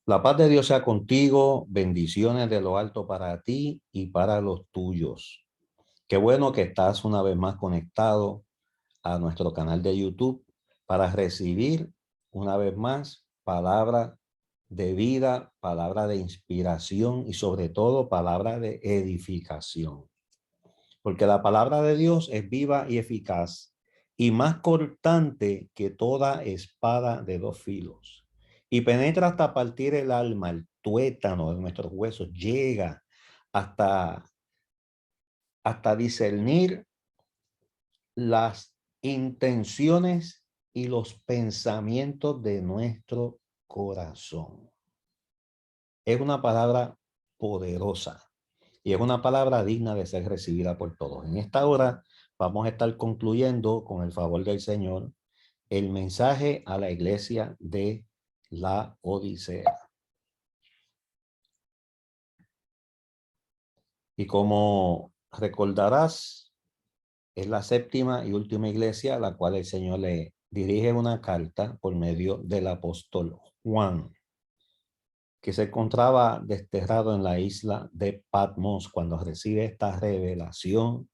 La paz de Dios sea contigo, bendiciones de lo alto para ti y para los tuyos. Qué bueno que estás una vez más conectado a nuestro canal de YouTube para recibir una vez más palabra de vida, palabra de inspiración y sobre todo palabra de edificación. Porque la palabra de Dios es viva y eficaz y más cortante que toda espada de dos filos. Y penetra hasta partir el alma, el tuétano de nuestros huesos, llega hasta, hasta discernir las intenciones y los pensamientos de nuestro corazón. Es una palabra poderosa y es una palabra digna de ser recibida por todos. En esta hora vamos a estar concluyendo, con el favor del Señor, el mensaje a la iglesia de la Odisea. Y como recordarás, es la séptima y última iglesia a la cual el Señor le dirige una carta por medio del apóstol Juan, que se encontraba desterrado en la isla de Patmos cuando recibe esta revelación,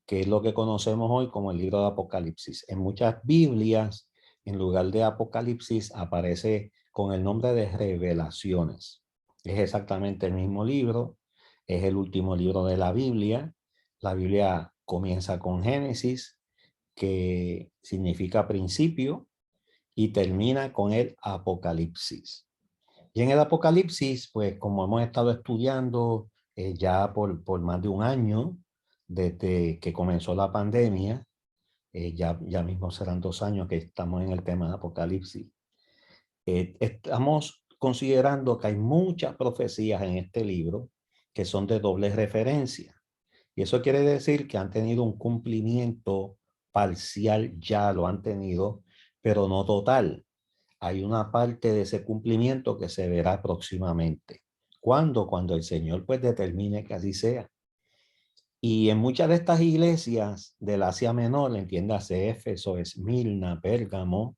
que es lo que conocemos hoy como el libro de Apocalipsis. En muchas Biblias, en lugar de Apocalipsis, aparece con el nombre de Revelaciones. Es exactamente el mismo libro, es el último libro de la Biblia. La Biblia comienza con Génesis, que significa principio, y termina con el Apocalipsis. Y en el Apocalipsis, pues como hemos estado estudiando ya por más de un año, desde que comenzó la pandemia, ya mismo serán 2 años que estamos en el tema de Apocalipsis. Estamos considerando que hay muchas profecías en este libro que son de doble referencia. Y eso quiere decir que han tenido un cumplimiento parcial, ya lo han tenido, pero no total. Hay una parte de ese cumplimiento que se verá próximamente. ¿Cuándo? Cuando el Señor pues determine que así sea. Y en muchas de estas iglesias del Asia Menor, entiéndase Éfeso, Esmirna, Pérgamo,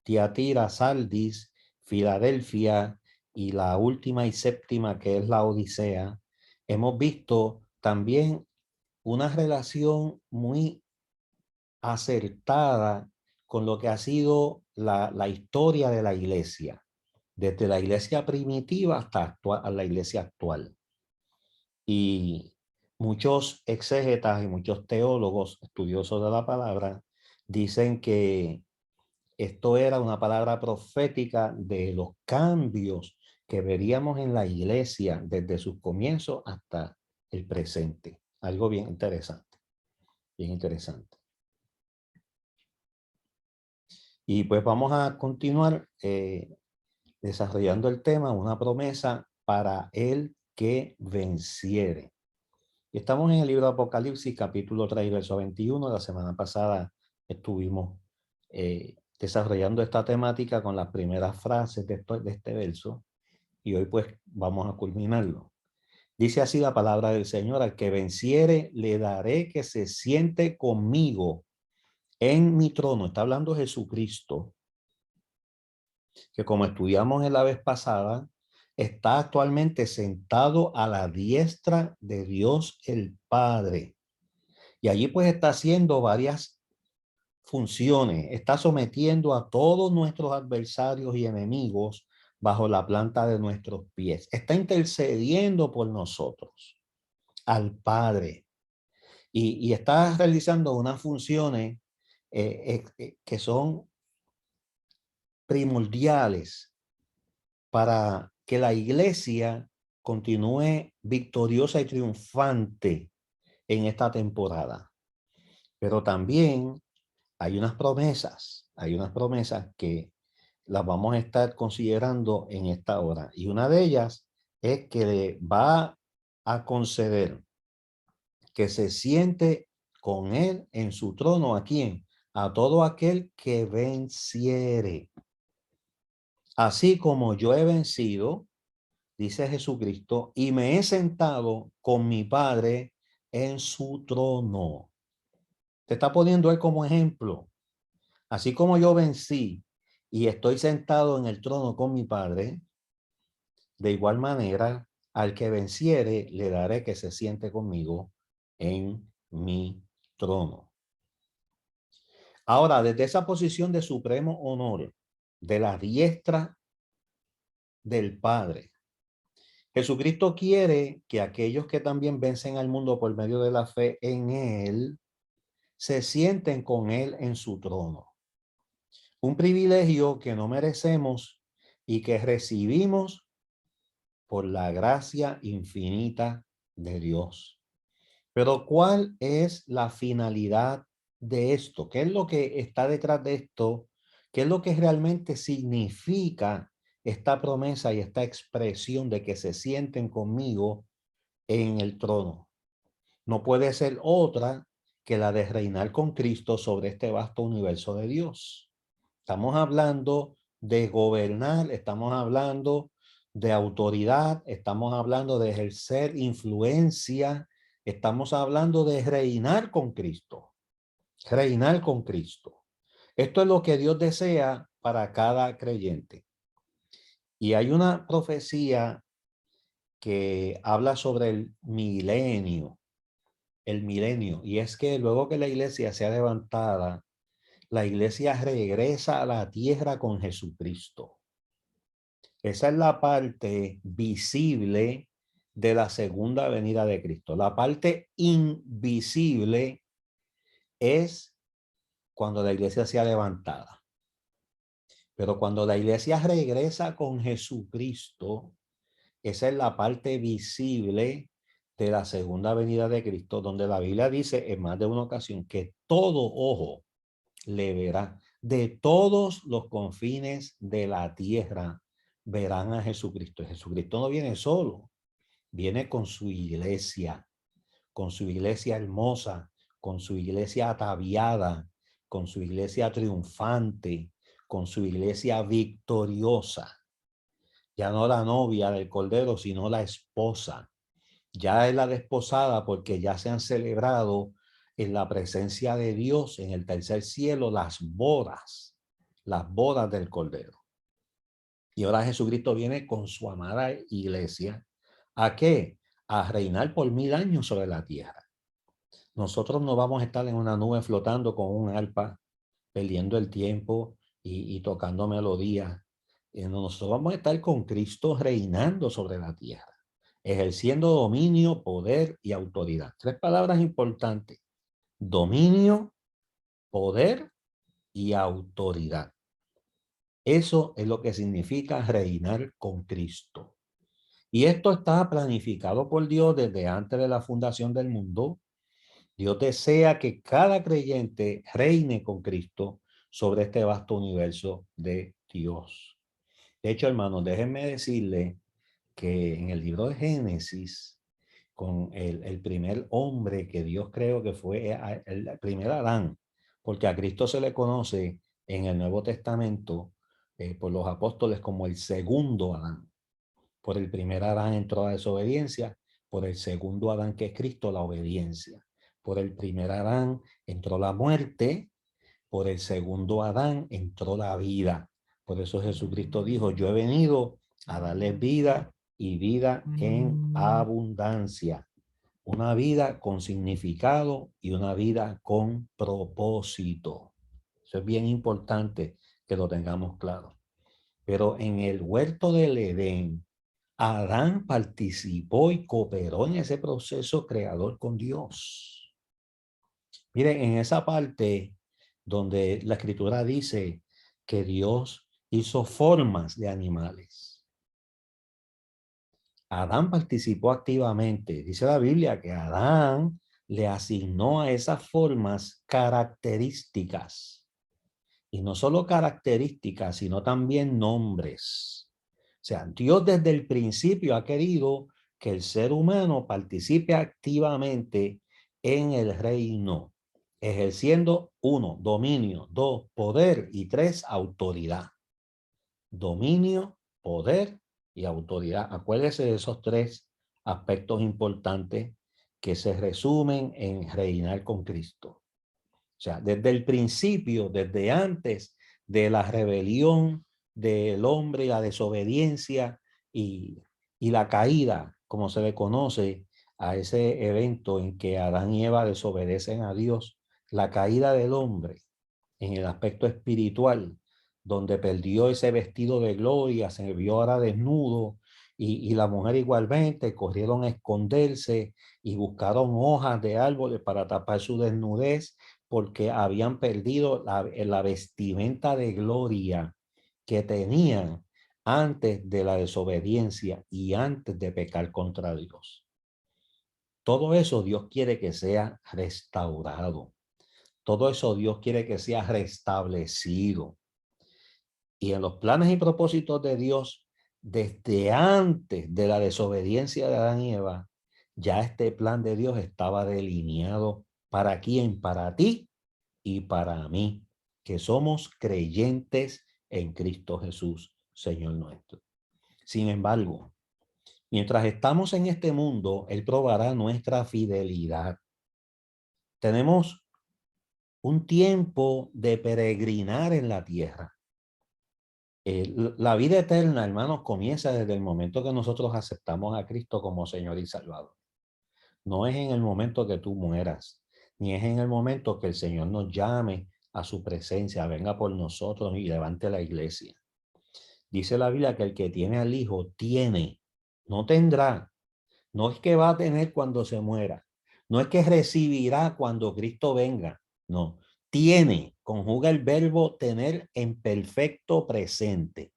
Tiatira, Sardis, Filadelfia y la última y séptima que es la Odisea, hemos visto también una relación muy acertada con lo que ha sido la historia de la iglesia, desde la iglesia primitiva hasta la iglesia actual. Y muchos exégetas y muchos teólogos estudiosos de la palabra dicen que esto era una palabra profética de los cambios que veríamos en la iglesia desde sus comienzos hasta el presente. Algo bien interesante, bien interesante. Y pues vamos a continuar desarrollando el tema, una promesa para el que venciere. Y estamos en el libro de Apocalipsis, capítulo 3, verso 21. La semana pasada estuvimos desarrollando esta temática con las primeras frases de este verso y hoy pues vamos a culminarlo. Dice así la palabra del Señor: al que venciere le daré que se siente conmigo en mi trono. Está hablando Jesucristo, que como estudiamos en la vez pasada, está actualmente sentado a la diestra de Dios el Padre. Y allí pues está haciendo varias funciones, está sometiendo a todos nuestros adversarios y enemigos bajo la planta de nuestros pies. Está intercediendo por nosotros, al Padre. Y está realizando unas funciones que son primordiales para que la iglesia continúe victoriosa y triunfante en esta temporada. Pero también hay unas promesas que las vamos a estar considerando en esta hora. Y una de ellas es que le va a conceder que se siente con él en su trono. ¿A quién? A todo aquel que venciere. Así como yo he vencido, dice Jesucristo, y me he sentado con mi Padre en su trono. Te está poniendo él como ejemplo. Así como yo vencí y estoy sentado en el trono con mi Padre, De igual manera, al que venciere, le daré que se siente conmigo en mi trono. Ahora, desde esa posición de supremo honor, de la diestra del Padre, Jesucristo quiere que aquellos que también vencen al mundo por medio de la fe en Él, se sienten con Él en su trono. Un privilegio que no merecemos y que recibimos por la gracia infinita de Dios. Pero ¿cuál es la finalidad de esto? ¿Qué es lo que está detrás de esto? ¿Qué es lo que realmente significa esta promesa y esta expresión de que se sienten conmigo en el trono? No puede ser otra que la de reinar con Cristo sobre este vasto universo de Dios. Estamos hablando de gobernar, estamos hablando de autoridad, estamos hablando de ejercer influencia, estamos hablando de reinar con Cristo, reinar con Cristo. Esto es lo que Dios desea para cada creyente. Y hay una profecía que habla sobre el milenio, y es que luego que la iglesia sea levantada, la iglesia regresa a la tierra con Jesucristo. Esa es la parte visible de la segunda venida de Cristo. La parte invisible es cuando la iglesia sea levantada. Pero cuando la iglesia regresa con Jesucristo, esa es la parte visible de la segunda venida de Cristo, donde la Biblia dice en más de una ocasión que todo ojo le verá. De todos los confines de la tierra verán a Jesucristo. Jesucristo no viene solo, viene con su iglesia hermosa, con su iglesia ataviada, con su iglesia triunfante, con su iglesia victoriosa. Ya no la novia del Cordero, sino la esposa. Ya es la desposada porque ya se han celebrado en la presencia de Dios en el tercer cielo las bodas del Cordero. Y ahora Jesucristo viene con su amada iglesia. ¿A qué? A reinar por 1000 años sobre la tierra. Nosotros no vamos a estar en una nube flotando con un arpa, perdiendo el tiempo y tocando melodías. Nosotros vamos a estar con Cristo reinando sobre la tierra, ejerciendo dominio, poder y autoridad. 3 palabras importantes: dominio, poder y autoridad. Eso es lo que significa reinar con Cristo. Y esto está planificado por Dios desde antes de la fundación del mundo. Dios desea que cada creyente reine con Cristo sobre este vasto universo de Dios. De hecho, hermanos, déjenme decirle que en el libro de Génesis, con el primer hombre que Dios creó, que fue el primer Adán, porque a Cristo se le conoce en el Nuevo Testamento por los apóstoles como el segundo Adán. Por el primer Adán entró la desobediencia, por el segundo Adán, que es Cristo, la obediencia. Por el primer Adán entró la muerte, por el segundo Adán entró la vida. Por eso Jesucristo dijo: yo he venido a darles vida y vida en abundancia. Una vida con significado y una vida con propósito. Eso es bien importante que lo tengamos claro. Pero en el huerto del Edén, Adán participó y cooperó en ese proceso creador con Dios. Miren, en esa parte donde la escritura dice que Dios hizo formas de animales, Adán participó activamente. Dice la Biblia que Adán le asignó a esas formas características. Y no solo características, sino también nombres. O sea, Dios desde el principio ha querido que el ser humano participe activamente en el reino, ejerciendo 1, dominio; 2, poder; y 3, autoridad. Dominio, poder y autoridad. Acuérdese de esos 3 aspectos importantes que se resumen en reinar con Cristo. O sea, desde el principio, desde antes de la rebelión del hombre y la desobediencia, y, y la caída, como se le conoce a ese evento en que Adán y Eva desobedecen a Dios, la caída del hombre en el aspecto espiritual, donde perdió ese vestido de gloria, se vio ahora desnudo, y la mujer igualmente corrieron a esconderse y buscaron hojas de árboles para tapar su desnudez, porque habían perdido la vestimenta de gloria que tenían antes de la desobediencia y antes de pecar contra Dios. Todo eso Dios quiere que sea restaurado. Todo eso Dios quiere que sea restablecido. Y en los planes y propósitos de Dios, desde antes de la desobediencia de Adán y Eva, ya este plan de Dios estaba delineado. ¿Para quién? Para ti y para mí, que somos creyentes en Cristo Jesús, Señor nuestro. Sin embargo, mientras estamos en este mundo, Él probará nuestra fidelidad. Tenemos un tiempo de peregrinar en la tierra. La vida eterna, hermanos, comienza desde el momento que nosotros aceptamos a Cristo como Señor y Salvador. No es en el momento que tú mueras, ni es en el momento que el Señor nos llame a su presencia, venga por nosotros y levante la iglesia. Dice la Biblia que el que tiene al Hijo tiene, no tendrá. No es que va a tener cuando se muera. No es que recibirá cuando Cristo venga. No, tiene, conjuga el verbo tener en perfecto presente.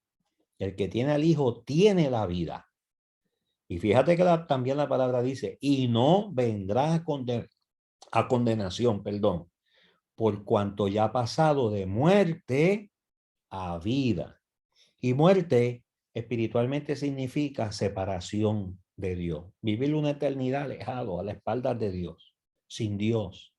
El que tiene al Hijo tiene la vida. Y fíjate que también la palabra dice, y no vendrá a condenación, perdón, por cuanto ya ha pasado de muerte a vida. Y muerte espiritualmente significa separación de Dios. Vivir una eternidad alejado, a la espalda de Dios, sin Dios.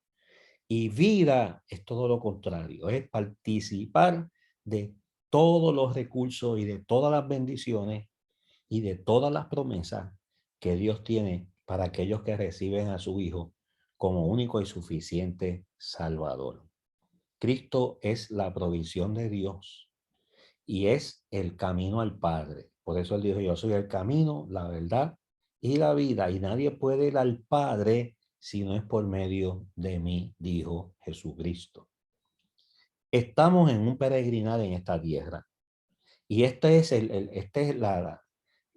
Y vida es todo lo contrario, es participar de todos los recursos y de todas las bendiciones y de todas las promesas que Dios tiene para aquellos que reciben a su Hijo como único y suficiente Salvador. Cristo es la provisión de Dios y es el camino al Padre. Por eso él dijo, yo soy el camino, la verdad y la vida, y nadie puede ir al Padre si no es por medio de mí, dijo Jesucristo. Estamos en un peregrinar en esta tierra, y esta es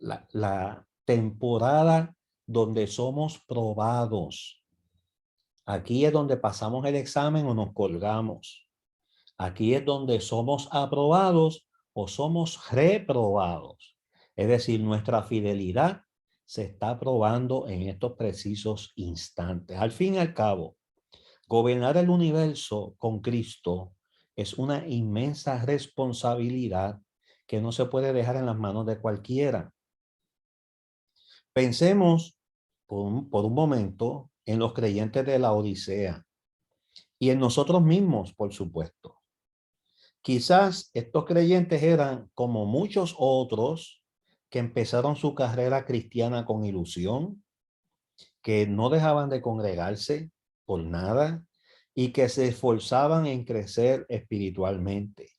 la temporada donde somos probados. Aquí es donde pasamos el examen o nos colgamos. Aquí es donde somos aprobados o somos reprobados. Es decir, nuestra fidelidad se está probando en estos precisos instantes. Al fin y al cabo, gobernar el universo con Cristo es una inmensa responsabilidad que no se puede dejar en las manos de cualquiera. Pensemos por un momento en los creyentes de la Odisea y en nosotros mismos, por supuesto. Quizás estos creyentes eran como muchos otros que empezaron su carrera cristiana con ilusión, que no dejaban de congregarse por nada y que se esforzaban en crecer espiritualmente.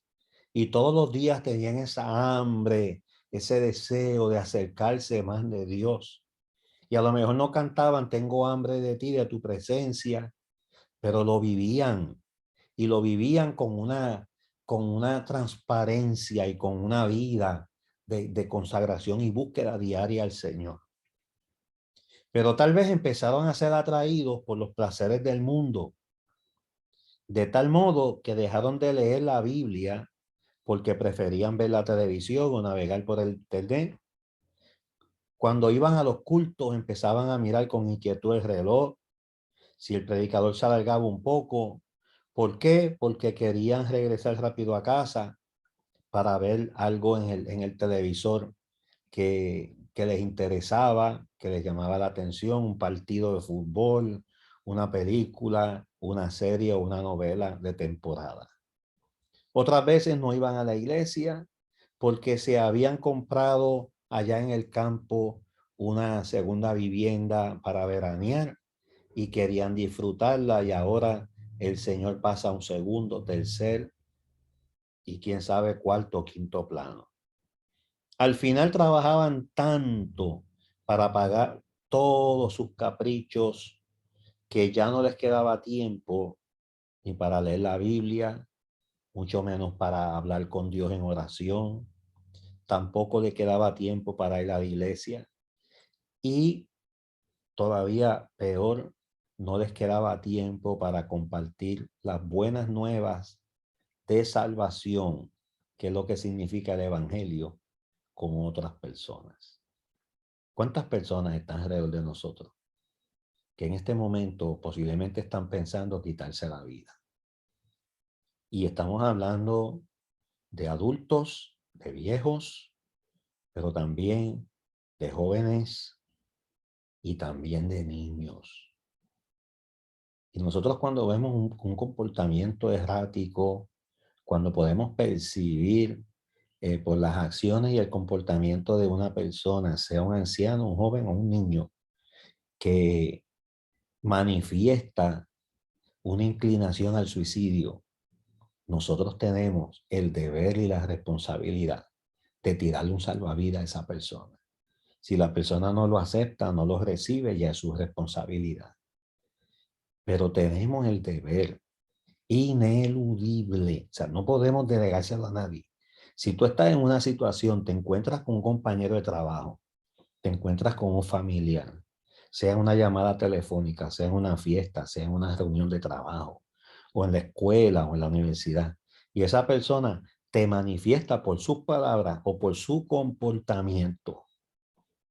Y todos los días tenían esa hambre, ese deseo de acercarse más de Dios. Y a lo mejor no cantaban, tengo hambre de ti, de tu presencia, pero lo vivían. Y lo vivían con una transparencia y con una vida de consagración y búsqueda diaria al Señor. Pero tal vez empezaron a ser atraídos por los placeres del mundo, de tal modo que dejaron de leer la Biblia porque preferían ver la televisión o navegar por el internet. Cuando iban a los cultos empezaban a mirar con inquietud el reloj, si el predicador se alargaba un poco. ¿Por qué? Porque querían regresar rápido a casa para ver algo en el televisor que les interesaba, que les llamaba la atención, un partido de fútbol, una película, una serie o una novela de temporada. Otras veces no iban a la iglesia porque se habían comprado allá en el campo una segunda vivienda para veranear y querían disfrutarla, y ahora el Señor pasa a un segundo, tercer y quién sabe cuarto o quinto plano. Al final trabajaban tanto para pagar todos sus caprichos que ya no les quedaba tiempo ni para leer la Biblia, mucho menos para hablar con Dios en oración. Tampoco le quedaba tiempo para ir a la iglesia y todavía peor, no les quedaba tiempo para compartir las buenas nuevas de salvación, que es lo que significa el evangelio, con otras personas. ¿Cuántas personas están alrededor de nosotros que en este momento posiblemente están pensando quitarse la vida? Y estamos hablando de adultos, de viejos, pero también de jóvenes y también de niños. Y nosotros cuando vemos un comportamiento errático, cuando podemos percibir por las acciones y el comportamiento de una persona, sea un anciano, un joven o un niño, que manifiesta una inclinación al suicidio, nosotros tenemos el deber y la responsabilidad de tirarle un salvavidas a esa persona. Si la persona no lo acepta, no lo recibe, ya es su responsabilidad. Pero tenemos el deber ineludible, o sea, no podemos delegárselo a nadie. Si tú estás en una situación, te encuentras con un compañero de trabajo, te encuentras con un familiar, sea en una llamada telefónica, sea en una fiesta, sea en una reunión de trabajo, o en la escuela o en la universidad, y esa persona te manifiesta por sus palabras o por su comportamiento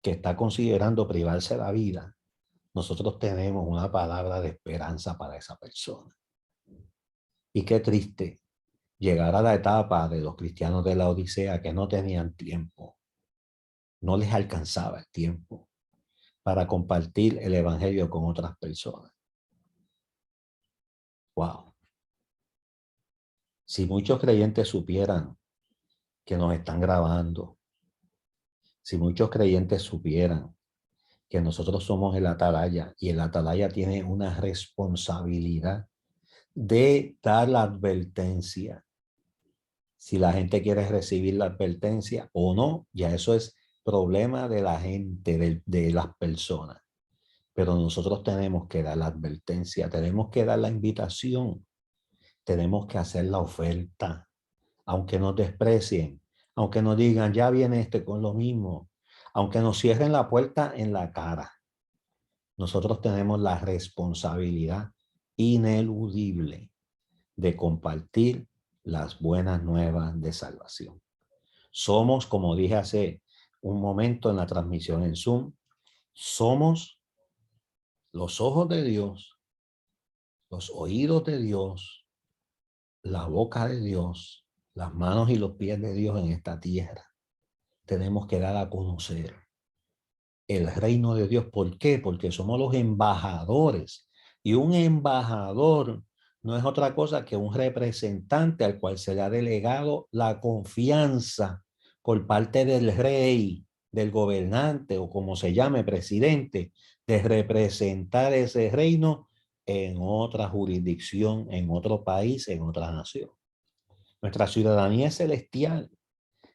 que está considerando privarse la vida, nosotros tenemos una palabra de esperanza para esa persona. Y qué triste llegar a la etapa de los cristianos de la Odisea que no tenían tiempo, no les alcanzaba el tiempo para compartir el evangelio con otras personas. Wow. Si muchos creyentes supieran que nos están grabando, si muchos creyentes supieran que nosotros somos el atalaya y el atalaya tiene una responsabilidad de dar la advertencia. Si la gente quiere recibir la advertencia o no, ya eso es problema de la gente, de las personas. Pero nosotros tenemos que dar la advertencia, tenemos que dar la invitación, tenemos que hacer la oferta, aunque nos desprecien, aunque nos digan, ya viene este con lo mismo, aunque nos cierren la puerta en la cara. Nosotros tenemos la responsabilidad ineludible de compartir las buenas nuevas de salvación. Somos, como dije hace un momento en la transmisión en Zoom, somos los ojos de Dios, los oídos de Dios, la boca de Dios, las manos y los pies de Dios en esta tierra. Tenemos que dar a conocer el reino de Dios. ¿Por qué? Porque somos los embajadores. Y un embajador no es otra cosa que un representante al cual se le ha delegado la confianza por parte del rey, del gobernante o como se llame, presidente, de representar ese reino en otra jurisdicción, en otro país, en otra nación. Nuestra ciudadanía es celestial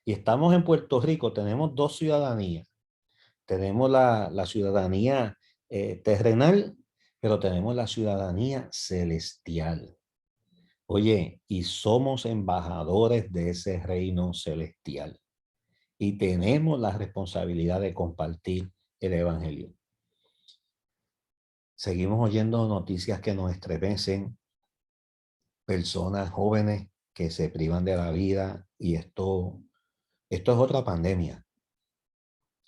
y estamos en Puerto Rico, tenemos dos ciudadanías. Tenemos la ciudadanía terrenal, pero tenemos la ciudadanía celestial. Oye, y somos embajadores de ese reino celestial. Y tenemos la responsabilidad de compartir el evangelio. Seguimos oyendo noticias que nos estremecen, personas jóvenes que se privan de la vida y esto es otra pandemia.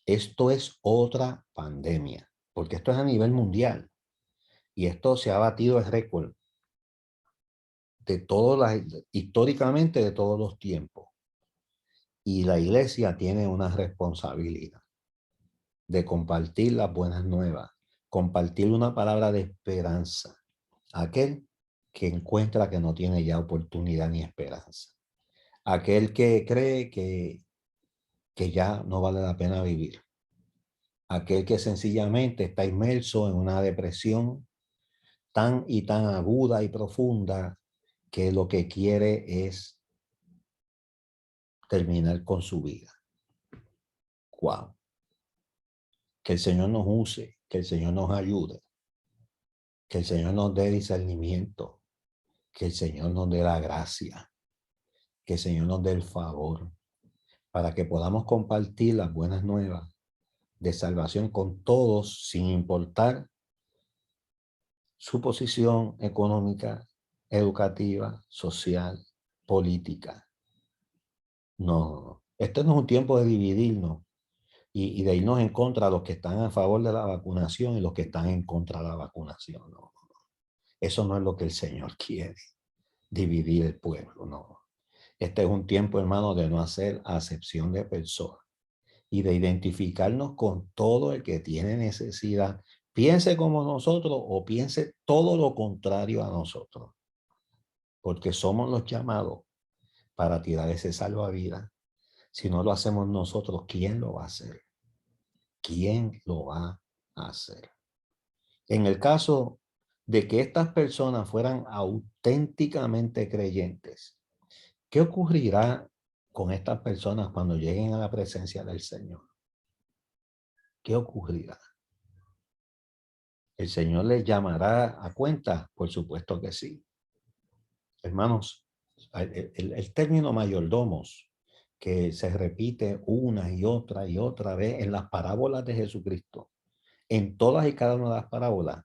Esto es otra pandemia, porque esto es a nivel mundial y esto se ha batido el récord de históricamente de todos los tiempos. Y la iglesia tiene una responsabilidad de compartir las buenas nuevas, compartir una palabra de esperanza a aquel que encuentra que no tiene ya oportunidad ni esperanza, aquel que cree que ya no vale la pena vivir, aquel que sencillamente está inmerso en una depresión tan y tan aguda y profunda que lo que quiere es terminar con su vida. Wow. Que el Señor nos use, que el Señor nos ayude, que el Señor nos dé discernimiento, que el Señor nos dé la gracia, que el Señor nos dé el favor, para que podamos compartir las buenas nuevas de salvación con todos, sin importar su posición económica, educativa, social, política. No, este no es un tiempo de dividirnos y de irnos en contra de los que están a favor de la vacunación y los que están en contra de la vacunación. No, eso no es lo que el Señor quiere, dividir el pueblo, no. Este es un tiempo, hermano, de no hacer acepción de personas y de identificarnos con todo el que tiene necesidad, piense como nosotros o piense todo lo contrario a nosotros, porque somos los llamados para tirar ese salvavidas. Si no lo hacemos nosotros, ¿quién lo va a hacer? ¿Quién lo va a hacer? En el caso de que estas personas fueran auténticamente creyentes, ¿qué ocurrirá con estas personas cuando lleguen a la presencia del Señor? ¿Qué ocurrirá? ¿El Señor les llamará a cuenta? Por supuesto que sí. Hermanos, el término mayordomos, que se repite una y otra vez en las parábolas de Jesucristo, en todas y cada una de las parábolas,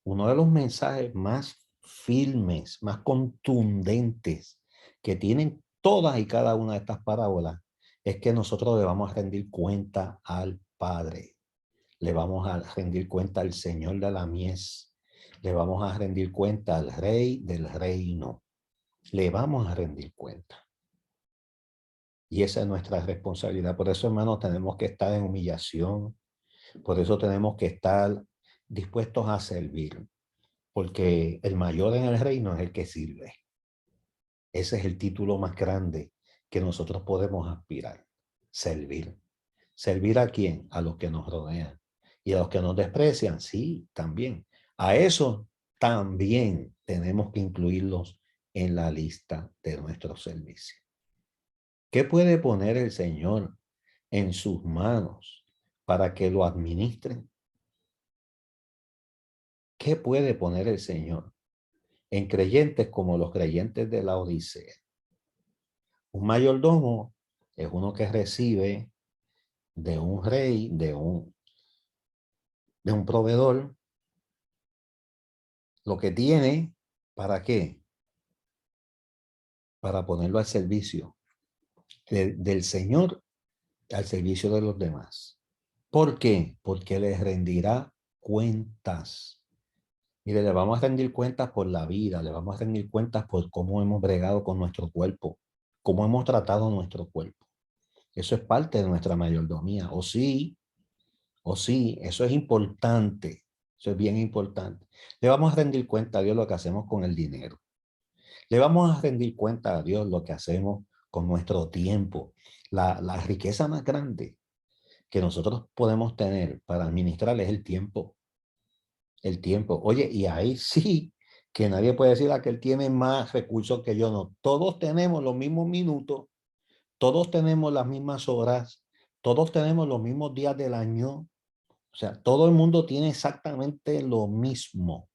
uno de los mensajes más firmes, más contundentes que tienen todas y cada una de estas parábolas es que nosotros le vamos a rendir cuenta al Padre. Le vamos a rendir cuenta al Señor de la mies. Le vamos a rendir cuenta al Rey del reino. Le vamos a rendir cuenta. Y esa es nuestra responsabilidad. Por eso, hermanos, tenemos que estar en humillación. Por eso tenemos que estar dispuestos a servir. Porque el mayor en el reino es el que sirve. Ese es el título más grande que nosotros podemos aspirar. Servir. ¿Servir a quién? A los que nos rodean. Y a los que nos desprecian, sí, también. A eso también tenemos que incluirlos en la lista de nuestro servicio. ¿Qué puede poner el Señor en sus manos para que lo administren? ¿Qué puede poner el Señor en creyentes como los creyentes de la Odisea? Un mayordomo es uno que recibe de un rey, de un proveedor, lo que tiene, ¿para qué? Para ponerlo al servicio del Señor, al servicio de los demás. ¿Por qué? Porque les rendirá cuentas. Mire, le vamos a rendir cuentas por la vida, le vamos a rendir cuentas por cómo hemos bregado con nuestro cuerpo, cómo hemos tratado nuestro cuerpo. Eso es parte de nuestra mayordomía. O sí, eso es importante. Eso es bien importante. Le vamos a rendir cuenta a Dios lo que hacemos con el dinero. Le vamos a rendir cuenta a Dios lo que hacemos con nuestro tiempo. La riqueza más grande que nosotros podemos tener para administrar es el tiempo. El tiempo. Oye, y ahí sí que nadie puede decir que él tiene más recursos que yo. No, todos tenemos los mismos minutos, todos tenemos las mismas horas, todos tenemos los mismos días del año. O sea, todo el mundo tiene exactamente lo mismo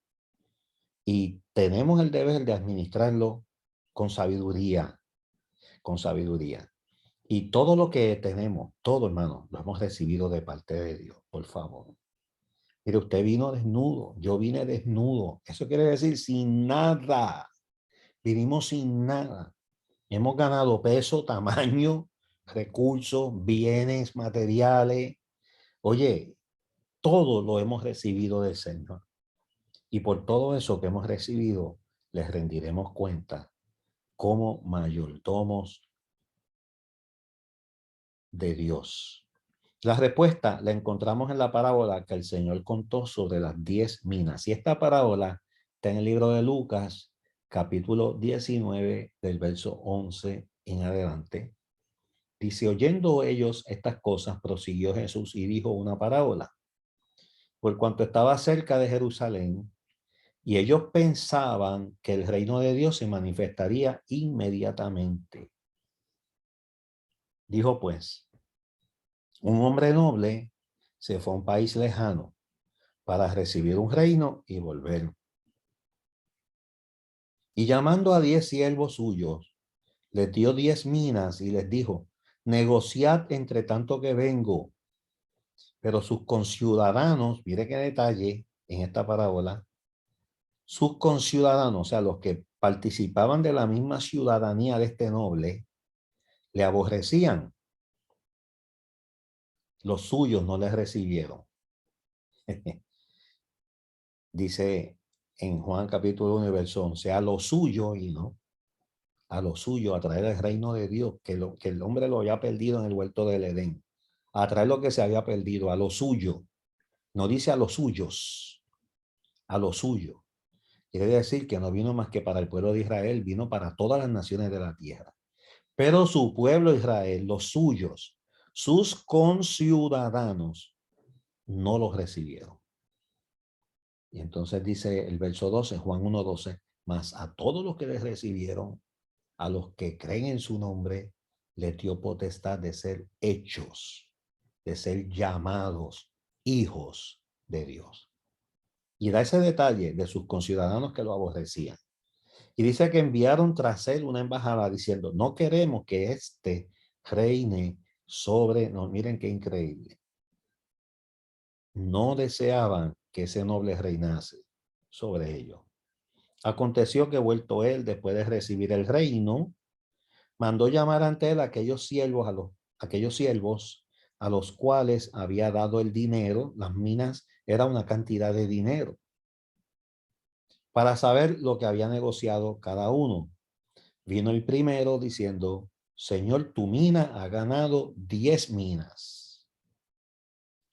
y tenemos el deber de administrarlo con sabiduría, con sabiduría. Y todo lo que tenemos, todo, hermano, lo hemos recibido de parte de Dios, por favor. Mire, usted vino desnudo, yo vine desnudo. Eso quiere decir sin nada. Vinimos sin nada. Hemos ganado peso, tamaño, recursos, bienes, materiales. Oye, todo lo hemos recibido del Señor. Y por todo eso que hemos recibido, les rendiremos cuenta como mayordomos de Dios. La respuesta la encontramos en la parábola que el Señor contó sobre las 10 minas. Y esta parábola está en el libro de Lucas, capítulo 19, del verso 11 en adelante. Dice, oyendo ellos estas cosas, prosiguió Jesús y dijo una parábola. Por cuanto estaba cerca de Jerusalén, y ellos pensaban que el reino de Dios se manifestaría inmediatamente. Dijo pues, Un hombre noble se fue a un país lejano para recibir un reino y volver. Y llamando a 10 siervos suyos, les dio 10 minas y les dijo, negociad entre tanto que vengo. Pero sus conciudadanos, mire qué detalle en esta parábola, sus conciudadanos, o sea, los que participaban de la misma ciudadanía de este noble, le aborrecían. Los suyos no les recibieron. Dice en Juan capítulo 1, verso 11, a lo suyo y no, a lo suyo, a traer el reino de Dios, que el hombre lo había perdido en el huerto del Edén, a traer lo que se había perdido, a lo suyo, no dice a los suyos, a lo suyo. Quiere decir que no vino más que para el pueblo de Israel, vino para todas las naciones de la tierra. Pero su pueblo Israel, los suyos, sus conciudadanos, no los recibieron. Y entonces dice el verso 12, Juan 1:12, mas a todos los que les recibieron, a los que creen en su nombre, les dio potestad de ser hechos, de ser llamados hijos de Dios. Y da ese detalle de sus conciudadanos que lo aborrecían. Y dice que enviaron tras él una embajada diciendo, no queremos que éste reine sobre, no, miren qué increíble. No deseaban que ese noble reinase sobre ellos. Aconteció que vuelto él, después de recibir el reino, mandó llamar ante él a aquellos siervos, a los cuales había dado el dinero. Las minas era una cantidad de dinero, para saber lo que había negociado cada uno. Vino el primero diciendo, Señor, tu mina ha ganado 10 minas.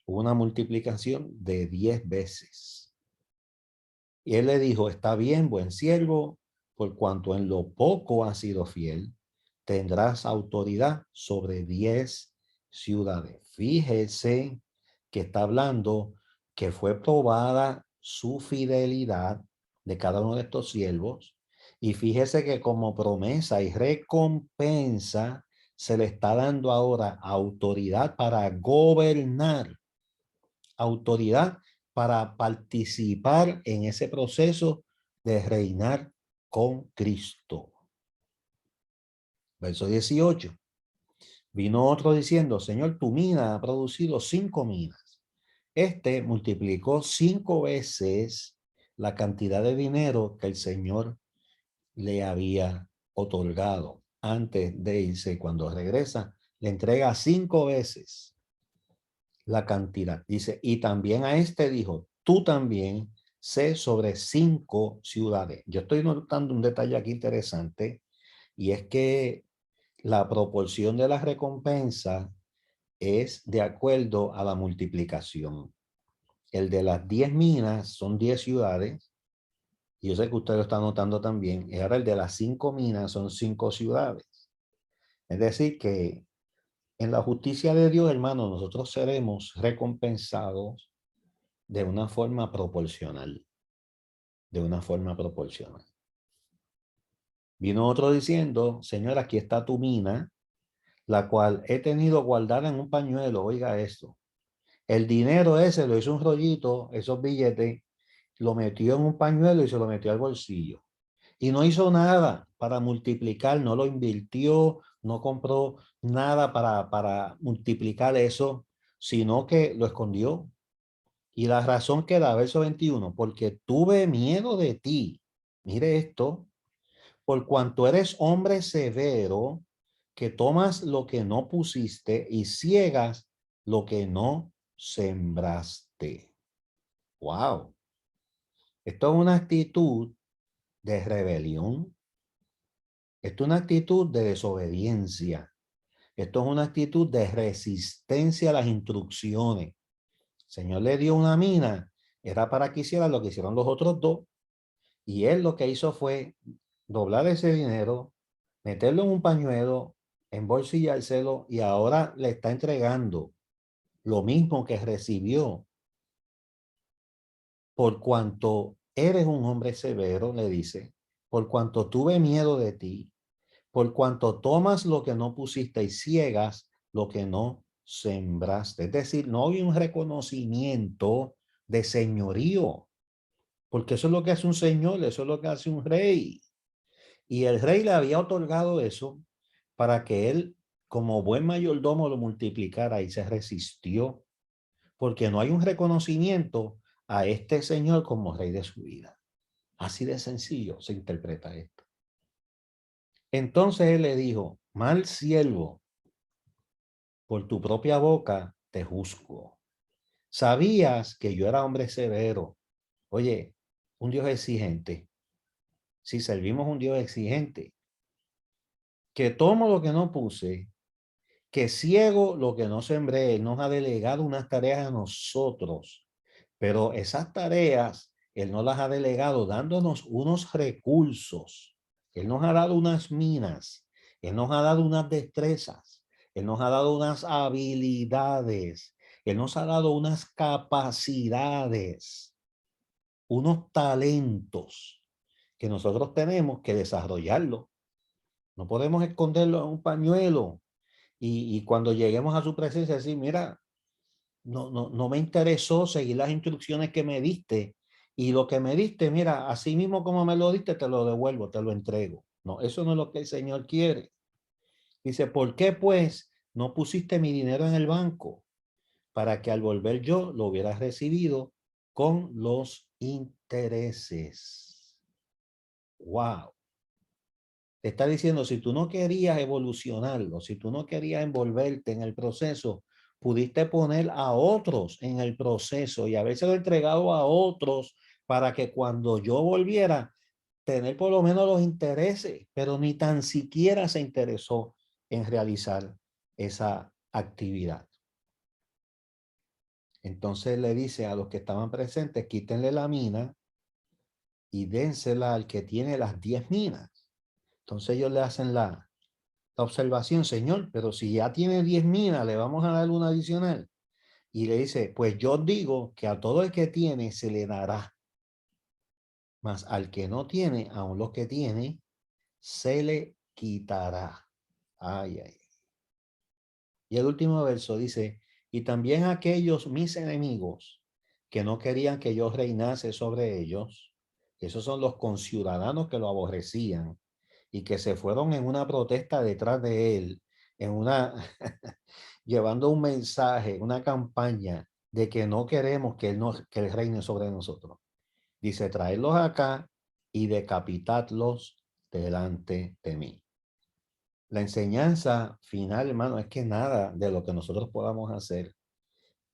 Una multiplicación de 10 veces. Y él le dijo, está bien, buen siervo, por cuanto en lo poco has sido fiel, tendrás autoridad sobre 10 ciudades. Fíjese que está hablando que fue probada su fidelidad de cada uno de estos siervos. Y fíjese que como promesa y recompensa se le está dando ahora autoridad para gobernar, autoridad para participar en ese proceso de reinar con Cristo. Verso 18. Vino otro diciendo, Señor, tu mina ha producido 5 minas. Este multiplicó 5 veces la cantidad de dinero que el Señor le había otorgado. Antes de irse, cuando regresa, le entrega 5 veces la cantidad. Dice, y también a este dijo, tú también sé sobre 5 ciudades. Yo estoy notando un detalle aquí interesante, y es que la proporción de la recompensa es de acuerdo a la multiplicación. El de las 10 minas son 10 ciudades, y yo sé que usted lo está notando también, y ahora el de las 5 minas son 5 ciudades. Es decir que en la justicia de Dios, hermano, nosotros seremos recompensados de una forma proporcional, de una forma proporcional. Vino otro diciendo, Señor, aquí está tu mina, la cual he tenido guardada en un pañuelo. Oiga esto. El dinero ese lo hizo un rollito, esos billetes, lo metió en un pañuelo y se lo metió al bolsillo. Y no hizo nada para multiplicar, no lo invirtió, no compró nada para multiplicar eso, sino que lo escondió. Y la razón que da, verso 21, porque tuve miedo de ti. Mire esto, por cuanto eres hombre severo, que tomas lo que no pusiste y ciegas lo que no sembraste. Wow. Esto es una actitud de rebelión. Esto es una actitud de desobediencia. Esto es una actitud de resistencia a las instrucciones. El Señor le dio una mina, era para que hiciera lo que hicieron los otros dos. Y él lo que hizo fue doblar ese dinero, meterlo en un pañuelo, embolsillárselo, y ahora le está entregando lo mismo que recibió. Por cuanto eres un hombre severo, le dice, por cuanto tuve miedo de ti, por cuanto tomas lo que no pusiste y ciegas lo que no sembraste. Es decir, no hay un reconocimiento de señorío, porque eso es lo que hace un señor, eso es lo que hace un rey. Y el rey le había otorgado eso para que él, como buen mayordomo, lo multiplicara, y se resistió, porque no hay un reconocimiento a este señor como rey de su vida. Así de sencillo se interpreta esto. Entonces él le dijo: mal siervo, por tu propia boca te juzgo. Sabías que yo era hombre severo. Oye, un Dios exigente. Si servimos un Dios exigente, que tomo lo que no puse, que ciego lo que no sembré. Él nos ha delegado unas tareas a nosotros, pero esas tareas Él nos las ha delegado dándonos unos recursos. Él nos ha dado unas minas, Él nos ha dado unas destrezas, Él nos ha dado unas habilidades, Él nos ha dado unas capacidades, unos talentos que nosotros tenemos que desarrollarlo. No podemos esconderlo en un pañuelo y cuando lleguemos a su presencia decir: mira, no me interesó seguir las instrucciones que me diste, y lo que me diste, mira, así mismo como me lo diste, te lo devuelvo, te lo entrego. No, eso no es lo que el Señor quiere. Dice: ¿por qué pues no pusiste mi dinero en el banco, para que al volver yo lo hubieras recibido con los intereses? Wow. Te está diciendo: si tú no querías evolucionarlo, si tú no querías envolverte en el proceso, pudiste poner a otros en el proceso y habérselo entregado a otros, para que cuando yo volviera, tener por lo menos los intereses, pero ni tan siquiera se interesó en realizar esa actividad. Entonces le dice a los que estaban presentes: quítenle la mina y dénsela al que tiene las 10 minas. Entonces ellos le hacen la observación: señor, pero si ya tiene 10 minas, le vamos a dar una adicional. Y le dice: pues yo digo que a todo el que tiene se le dará, mas al que no tiene, aun lo que tiene, se le quitará. Ay, ay. Y el último verso dice: y también aquellos mis enemigos que no querían que yo reinase sobre ellos, esos son los conciudadanos que lo aborrecían y que se fueron en una protesta detrás de él, en una llevando un mensaje, una campaña de que no queremos que que él reine sobre nosotros. Dice: traedlos acá y decapitadlos delante de mí. La enseñanza final, hermano, es que nada de lo que nosotros podamos hacer,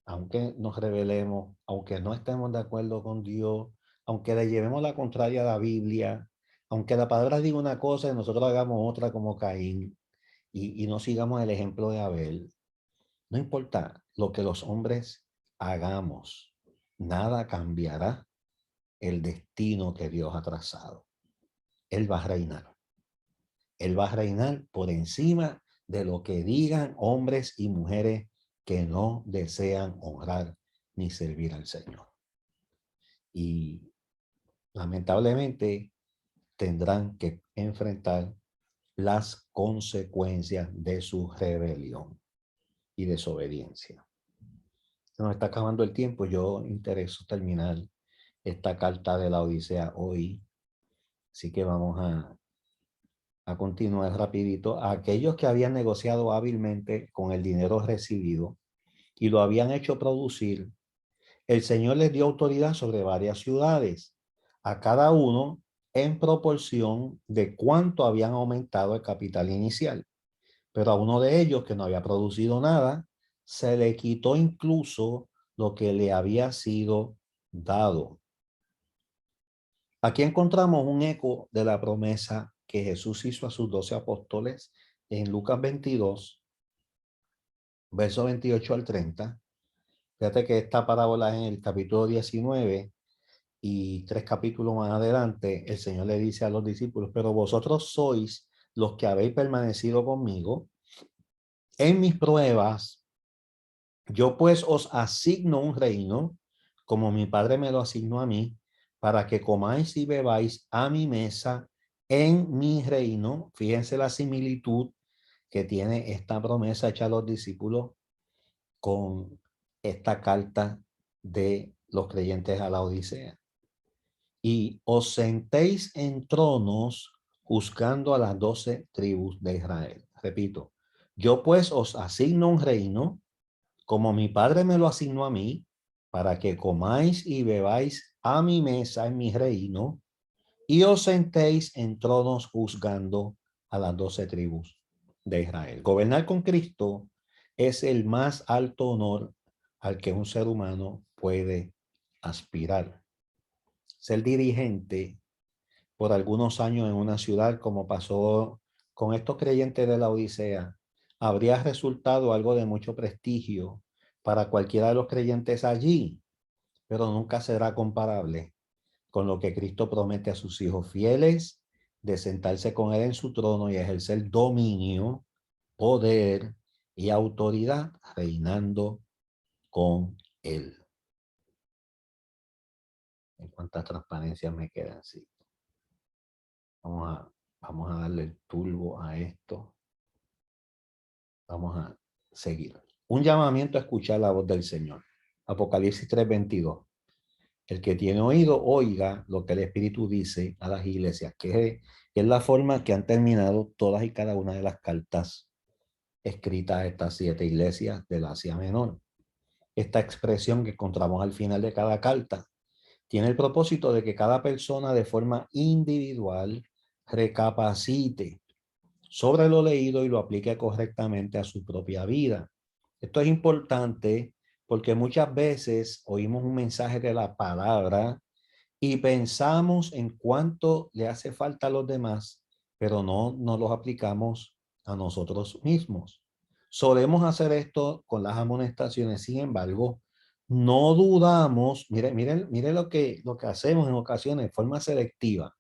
aunque nos rebelemos, aunque no estemos de acuerdo con Dios, aunque le llevemos la contraria a la Biblia, aunque la palabra diga una cosa y nosotros hagamos otra como Caín, y no sigamos el ejemplo de Abel, no importa lo que los hombres hagamos, nada cambiará el destino que Dios ha trazado. Él va a reinar. Él va a reinar por encima de lo que digan hombres y mujeres que no desean honrar ni servir al Señor. Y lamentablemente tendrán que enfrentar las consecuencias de su rebelión y desobediencia. Se nos está acabando el tiempo. Yo intereso terminar esta carta de la Odisea hoy. Así que vamos a continuar rapidito. A aquellos que habían negociado hábilmente con el dinero recibido y lo habían hecho producir, el Señor les dio autoridad sobre varias ciudades, a cada uno en proporción de cuánto habían aumentado el capital inicial. Pero a uno de ellos, que no había producido nada, se le quitó incluso lo que le había sido dado. Aquí encontramos un eco de la promesa que Jesús hizo a sus 12 apóstoles en Lucas 22, verso 28 al 30. Fíjate que esta parábola es en el capítulo 19, y 3 capítulos más adelante el Señor le dice a los discípulos: pero vosotros sois los que habéis permanecido conmigo en mis pruebas. Yo pues os asigno un reino, como mi Padre me lo asignó a mí, para que comáis y bebáis a mi mesa en mi reino. Fíjense la similitud que tiene esta promesa hecha a los discípulos con esta carta de los creyentes a la Odisea. Y os sentéis en tronos juzgando a las 12 tribus de Israel. Repito, yo pues os asigno un reino, como mi padre me lo asignó a mí, para que comáis y bebáis a mi mesa en mi reino, y os sentéis en tronos juzgando a las 12 tribus de Israel. Gobernar con Cristo es el más alto honor al que un ser humano puede aspirar. Ser dirigente por algunos años en una ciudad, como pasó con estos creyentes de la Odisea, habría resultado algo de mucho prestigio para cualquiera de los creyentes allí, pero nunca será comparable con lo que Cristo promete a sus hijos fieles de sentarse con él en su trono y ejercer dominio, poder y autoridad reinando con él. ¿En cuántas transparencias me quedan? Sí. Vamos a darle el turbo a esto. Vamos a seguir. Un llamamiento a escuchar la voz del Señor. Apocalipsis 3:22. El que tiene oído, oiga lo que el Espíritu dice a las iglesias, que es la forma que han terminado todas y cada una de las cartas escritas a estas 7 iglesias del Asia Menor. Esta expresión que encontramos al final de cada carta tiene el propósito de que cada persona de forma individual recapacite sobre lo leído y lo aplique correctamente a su propia vida. Esto es importante porque muchas veces oímos un mensaje de la palabra y pensamos en cuánto le hace falta a los demás, pero no los aplicamos a nosotros mismos. Solemos hacer esto con las amonestaciones, sin embargo, no dudamos, mire lo que hacemos en ocasiones de forma selectiva.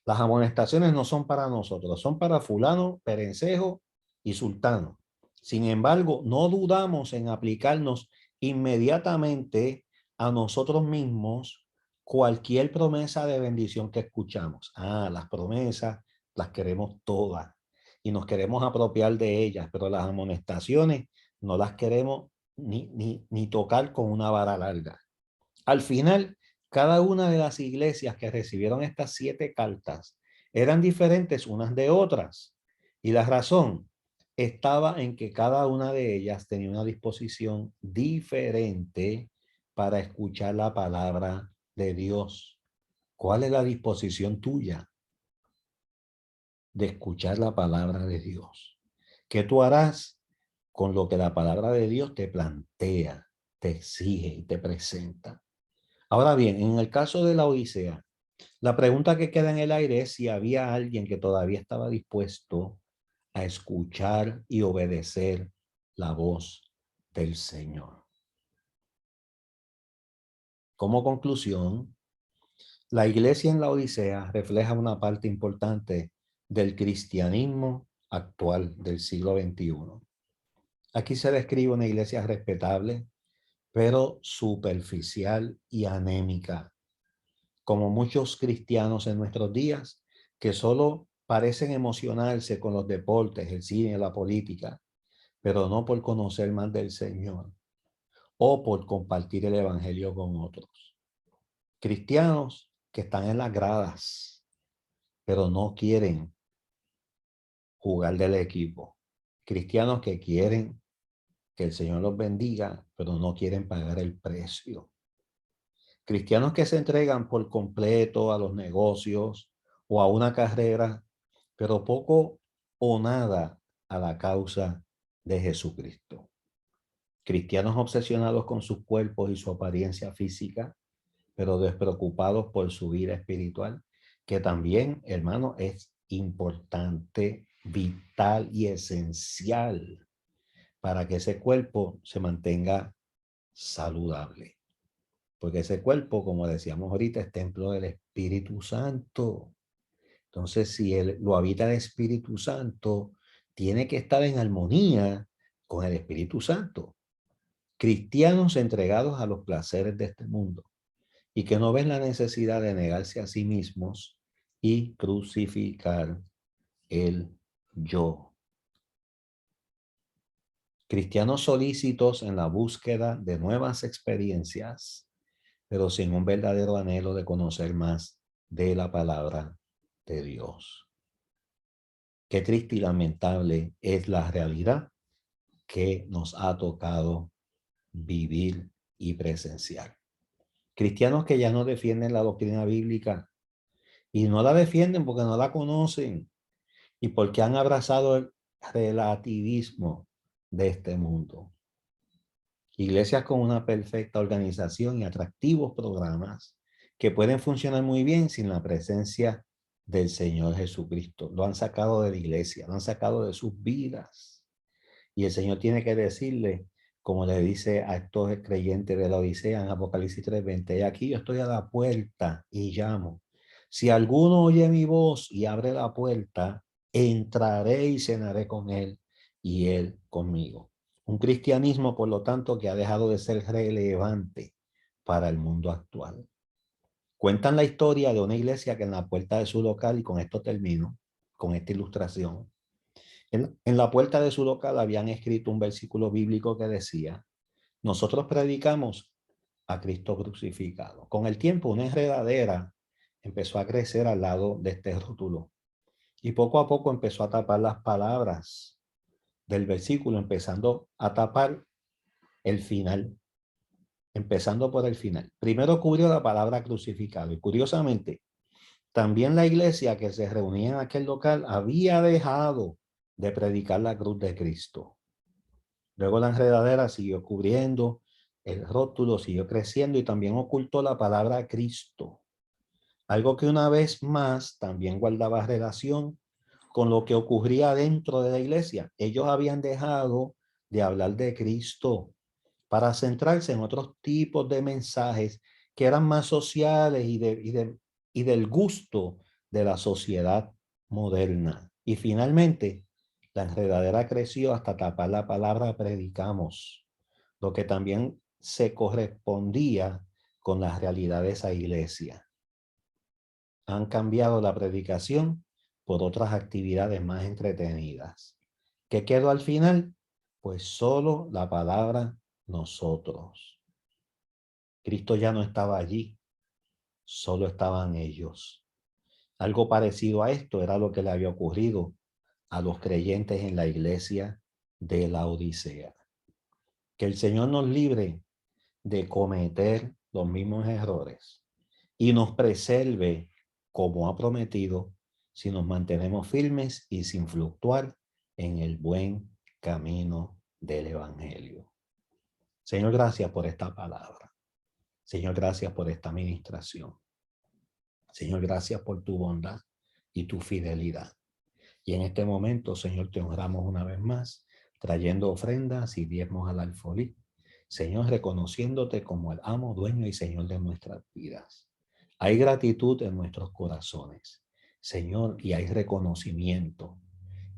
Las amonestaciones no son para nosotros, son para fulano, perencejo y sultano. Sin embargo, no dudamos en aplicarnos inmediatamente a nosotros mismos cualquier promesa de bendición que escuchamos. Las promesas las queremos todas y nos queremos apropiar de ellas, pero las amonestaciones no las queremos ni tocar con una vara larga. Al final, cada una de las iglesias que recibieron estas 7 cartas eran diferentes unas de otras. Y la razón estaba en que cada una de ellas tenía una disposición diferente para escuchar la palabra de Dios. ¿Cuál es la disposición tuya de escuchar la palabra de Dios? ¿Qué tú harás con lo que la palabra de Dios te plantea, te exige y te presenta? Ahora bien, en el caso de la Odisea, la pregunta que queda en el aire es si había alguien que todavía estaba dispuesto a escuchar y obedecer la voz del Señor. Como conclusión, la iglesia en la Odisea refleja una parte importante del cristianismo actual del siglo XXI. Aquí se describe una iglesia respetable, pero superficial y anémica, como muchos cristianos en nuestros días, que solo parecen emocionarse con los deportes, el cine, la política, pero no por conocer más del Señor o por compartir el evangelio con otros. Cristianos que están en las gradas, pero no quieren jugar del equipo. Cristianos que quieren que el Señor los bendiga, pero no quieren pagar el precio. Cristianos que se entregan por completo a los negocios o a una carrera, pero poco o nada a la causa de Jesucristo. Cristianos obsesionados con sus cuerpos y su apariencia física, pero despreocupados por su vida espiritual, que también, hermano, es importante, vital y esencial para que ese cuerpo se mantenga saludable. Porque ese cuerpo, como decíamos ahorita, es templo del Espíritu Santo. Entonces, si él lo habita el Espíritu Santo, tiene que estar en armonía con el Espíritu Santo. Cristianos entregados a los placeres de este mundo y que no ven la necesidad de negarse a sí mismos y crucificar el yo. Cristianos solícitos en la búsqueda de nuevas experiencias, pero sin un verdadero anhelo de conocer más de la palabra de Dios. Qué triste y lamentable es la realidad que nos ha tocado vivir y presenciar. Cristianos que ya no defienden la doctrina bíblica y no la defienden porque no la conocen y porque han abrazado el relativismo de este mundo. Iglesias con una perfecta organización y atractivos programas que pueden funcionar muy bien sin la presencia del Señor Jesucristo. Lo han sacado de la iglesia, lo han sacado de sus vidas. Y el Señor tiene que decirle, como le dice a estos creyentes de la Odisea en Apocalipsis 3:20, aquí yo estoy a la puerta y llamo. Si alguno oye mi voz y abre la puerta, entraré y cenaré con él y él conmigo. Un cristianismo, por lo tanto, que ha dejado de ser relevante para el mundo actual. Cuentan la historia de una iglesia que en la puerta de su local, y con esto termino, con esta ilustración, en la puerta de su local habían escrito un versículo bíblico que decía, nosotros predicamos a Cristo crucificado. Con el tiempo, una enredadera empezó a crecer al lado de este rótulo y poco a poco empezó a tapar las palabras del versículo, empezando a tapar el final, empezando por el final. Primero cubrió la palabra crucificado y curiosamente, también la iglesia que se reunía en aquel local había dejado de predicar la cruz de Cristo. Luego la enredadera siguió cubriendo, el rótulo siguió creciendo y también ocultó la palabra Cristo. Algo que una vez más también guardaba relación con lo que ocurría dentro de la iglesia. Ellos habían dejado de hablar de Cristo para centrarse en otros tipos de mensajes que eran más sociales y del gusto de la sociedad moderna. Y finalmente, la enredadera creció hasta tapar la palabra predicamos, lo que también se correspondía con la realidad de esa iglesia. Han cambiado la predicación por otras actividades más entretenidas. ¿Qué quedó al final? Pues solo la palabra nosotros. Cristo ya no estaba allí, solo estaban ellos. Algo parecido a esto era lo que le había ocurrido a los creyentes en la iglesia de la Odisea. Que el Señor nos libre de cometer los mismos errores y nos preserve como ha prometido si nos mantenemos firmes y sin fluctuar en el buen camino del Evangelio. Señor, gracias por esta palabra. Señor, gracias por esta administración. Señor, gracias por tu bondad y tu fidelidad. Y en este momento, Señor, te honramos una vez más, trayendo ofrendas y diezmos al alfolí. Señor, reconociéndote como el amo, dueño y Señor de nuestras vidas. Hay gratitud en nuestros corazones, Señor, y hay reconocimiento.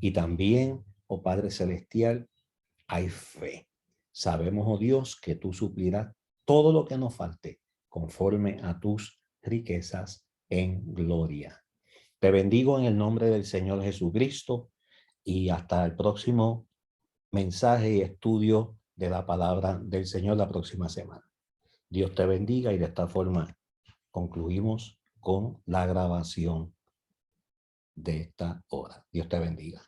Y también, oh Padre Celestial, hay fe. Sabemos, oh Dios, que tú suplirás todo lo que nos falte conforme a tus riquezas en gloria. Te bendigo en el nombre del Señor Jesucristo y hasta el próximo mensaje y estudio de la palabra del Señor la próxima semana. Dios te bendiga y de esta forma concluimos con la grabación de esta hora. Dios te bendiga.